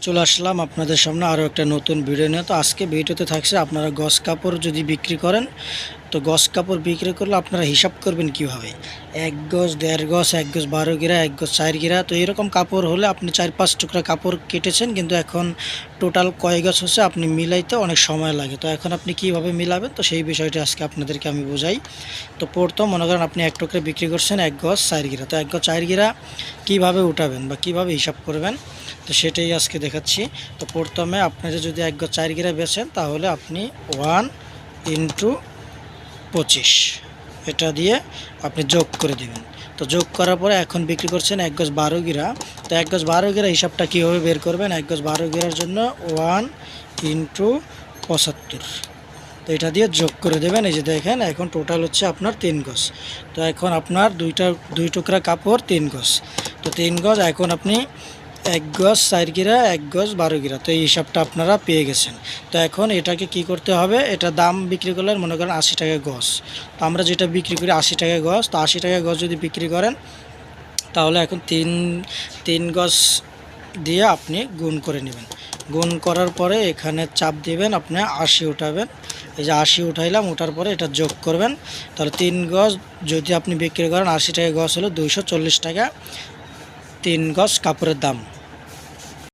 চলে আসলাম আপনাদের সামনে আরও একটা নতুন ভিডিও নিয়ে। তো আজকে ভিডিওতে থাকছে আপনারা গস কাপড় যদি বিক্রি করেন, তো গস কাপড় বিক্রি করলে আপনারা হিসাব করবেন কিভাবে। 1 গজ, 1.5 গজ, 1 গজ 12 গিরা, 1 গজ 4 গিরা। তো এরকম কাপড় হলে আপনি 4-5 টুকরা কাপড় কেটেছেন, কিন্তু এখন টোটাল কয় গজ হচ্ছে আপনি মিলাইতে অনেক সময় লাগে। তো এখন আপনি কিভাবে মিলাবেন, তো সেই বিষয়টি আজকে আপনাদেরকে আমি বোঝাই। তো প্রথম মনে করেন আপনি 1 টুকরা বিক্রি করছেন 1 গজ 4 গিরা। তো 1 গজ 4 গিরা কীভাবে উঠাবেন বা কিভাবে হিসাব করবেন, তো সেটাই আজকে দেখাচ্ছি। তো প্রথমে আপনারা যদি 1 গজ 4 গিরা বেচেন, তাহলে আপনি 1 ইন্টু 25 এটা দিয়ে আপনি যোগ করে দেবেন। তো যোগ করার পরে এখন বিক্রি করছেন 1 গজ 12 গিরা। তো 1 গজ 12 গিরা হিসাবটা কীভাবে বের করবেন, 1 গজ 12 গিরার জন্য 1 ইন্টু 75, তো এটা দিয়ে যোগ করে দেবেন। এই যে দেখেন এখন টোটাল হচ্ছে আপনার 3 গজ। তো এখন আপনার দুই টুকরা কাপড় 3 গজ। তো 3 গজ এখন আপনি 1 গজ 4 গিরা, 1 গজ 12 গিরা। তো এই হিসাবটা আপনারা পেয়ে গেছেন। তো এখন এটাকে কি করতে হবে, এটা দাম বিক্রি করলে মনে করেন 80 টাকা গজ। তো আমরা যেটা বিক্রি করি 80 টাকা গজ। তো 80 টাকা গজ যদি বিক্রি করেন, তাহলে এখন তিন গজ দিয়ে আপনি গুণ করে নেবেন। গুণ করার পরে এখানে চাপ দিবেন, আপনি 80 উঠাবেন। এই যে 80 উঠাইলাম, ওঠার পরে এটা যোগ করবেন। তাহলে 3 গজ যদি আপনি বিক্রি করেন 80 টাকা গজ হলো 240 টাকা 3 গজ কাপড়ের দাম।